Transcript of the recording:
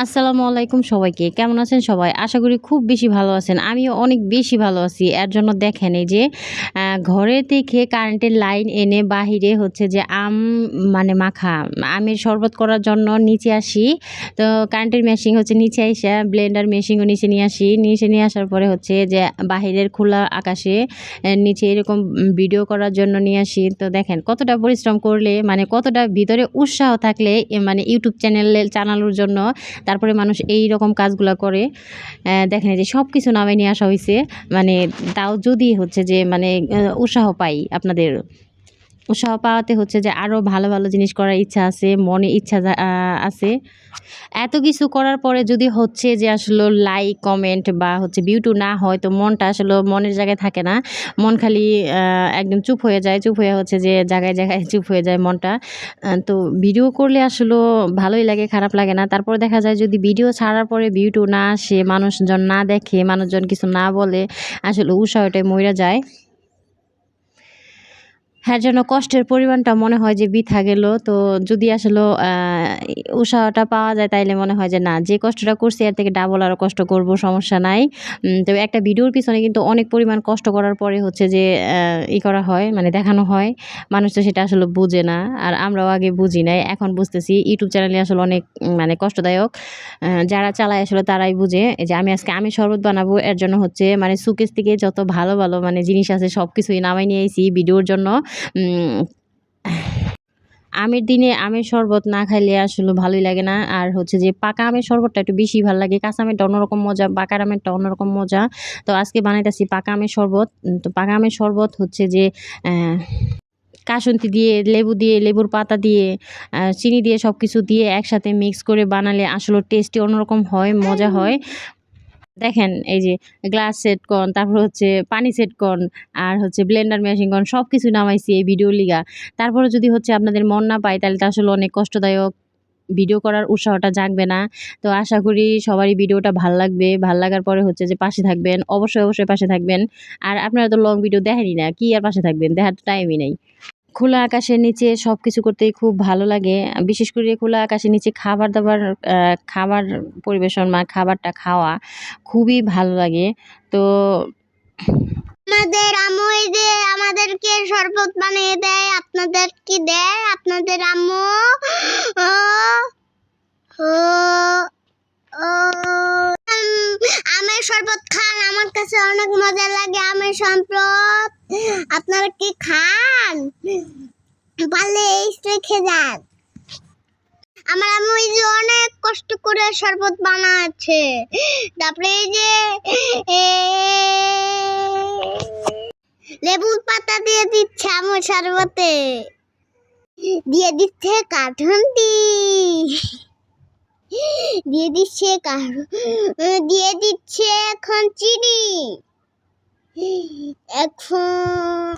আসসালামু আলাইকুম সবাইকে। কেমন আছেন সবাই? আশা করি খুব বেশি ভালো আছেন। আমিও অনেক বেশি ভালো আছি। এর জন্য দেখেন এই যে ঘরে থেকে কারেন্টের লাইন এনে বাহিরে হচ্ছে যে মানে মাখা, আমের শরবত করার জন্য নিচে আসি। তো কারেন্টের মেশিন হচ্ছে নিচে আইসা ব্লেন্ডার মেশিনও নিচে নিয়ে আসি। নিচে নিয়ে আসার পরে হচ্ছে যে বাহিরের খোলা আকাশে নিচে এরকম ভিডিও করার জন্য নিয়ে আসি। তো দেখেন কতটা পরিশ্রম করলে মানে কতটা ভিতরে উৎসাহ থাকলে মানে ইউটিউব চ্যানেলে চালানোর জন্য তারপরে মানুষ এই রকম কাজগুলা করে। দেখেন এই যে সব কিছু নামায় নিয়ে আসা হইছে। মানে তাও যদি হচ্ছে যে মানে উৎসাহ পাই আপনাদের। উৎসাহ পাওয়াতে হচ্ছে যে আরও ভালো, ভালো জিনিস করার ইচ্ছা আছে, মনে ইচ্ছা আছে। এত কিছু করার পরে যদি হচ্ছে যে আসলে লাইক, কমেন্ট বা হচ্ছে ভিউ না হয় তো মনটা আসলে মনের জায়গায় থাকে না। মন খালি একদম চুপ হয়ে যায়। চুপ হয়ে হচ্ছে যে জায়গায়, জায়গায় চুপ হয়ে যায় মনটা। তো ভিডিও করলে আসলেও ভালোই লাগে, খারাপ লাগে না। তারপরে দেখা যায় যদি ভিডিও ছাড়ার পরে ভিউ না আসে, মানুষজন না দেখে, মানুষজন কিছু না বলে, আসলে উৎসাহটাই মইরা যায়। হ্যাঁ, যেন কষ্টের পরিমাণটা মনে হয় যে বৃথা গেল। তো যদি আসলেও উৎসাহটা পাওয়া যায় তাইলে মনে হয় যে না, যে কষ্টটা করছি এর থেকে ডাবল আরও কষ্ট করব, সমস্যা নাই। তো একটা ভিডিওর পিছনে কিন্তু অনেক পরিমাণ কষ্ট করার পরে হচ্ছে যে করা হয়, মানে দেখানো হয়। মানুষ তো সেটা আসলে বুঝে না। আর আমরাও আগে বুঝি নাই, এখন বুঝতেছি। ইউটিউব চ্যানেলে আসলে অনেক মানে কষ্টদায়ক। যারা চালায় আসলে তারাই বুঝে। এই যে আমি আজকে আমের শরবত বানাবো, এর জন্য হচ্ছে মানে সুকেস থেকে যত ভালো, ভালো মানে জিনিস আছে সব কিছুই নামায় নিয়ে আইছি ভিডিওর জন্য। উম আমের দিনে আমের শরবত না খাইলে আসলে ভালোই লাগে না। আর হচ্ছে যে পাকা আমের শরবতটা একটু বেশি ভাল লাগে। কাঁচা আমেরটা অন্যরকম মজা, পাকা আমেরটা অন্যরকম মজা। তো আজকে বানাইতেছি পাকা আমের শরবত। তো পাকা আমের শরবত হচ্ছে যে কাসুন্দি দিয়ে, লেবু দিয়ে, লেবুর পাতা দিয়ে, চিনি দিয়ে সব কিছু দিয়ে একসাথে মিক্স করে বানালে আসলে টেস্টি অন্যরকম হয়, মজা হয়। দেখেন এই যে গ্লাস সেট কন, তারপর হচ্ছে পানি সেট কন, আর হচ্ছে ব্লেন্ডার মেশিন কন, সব কিছু নামাইছি এই ভিডিও লিগা। তারপরে যদি হচ্ছে আপনাদের মন না পায় তাহলে তো আসলে অনেক কষ্টদায়ক। ভিডিও করার উৎসাহটা জাগবে না। তো আশা করি সবারই ভিডিওটা ভাল লাগবে। ভাল লাগার পরে হচ্ছে যে পাশে থাকবেন। অবশ্যই, অবশ্যই পাশে থাকবেন। আর আপনারা তো লং ভিডিও দেখেনই না। কি আর পাশে থাকবেন? দেখার তো টাইমই নাই। খোলা আকাশের নিচে সবকিছু করতেই খুব ভালো লাগে। বিশেষ করে খোলা আকাশের নিচে খাবার-দাবার খাবার পরিবেশন বা খাবারটা খাওয়া খুবই ভালো লাগে। তো আমাদের আম্মু এই যে আমাদেরকে শরবত বানিয়ে দেয়, আপনাদের কি দেয় আপনাদের আম্মু? ও ও ও আমের শরবত খান, আমার কাছে অনেক মজা লাগে আমের শরবত। আপনারা কি খান? পারলে এই রেখে যান। আমার আম্মু এই যে অনেক কষ্ট করে শরবত বানাচ্ছে। তারপরে এই যে লেবুর পাতা দিয়ে দিচ্ছে আমার শরবতে, দিয়ে দিচ্ছে কাঠুন্দি, দিয়ে দিচ্ছে দিয়ে দিচ্ছে এখন চিনি, এখন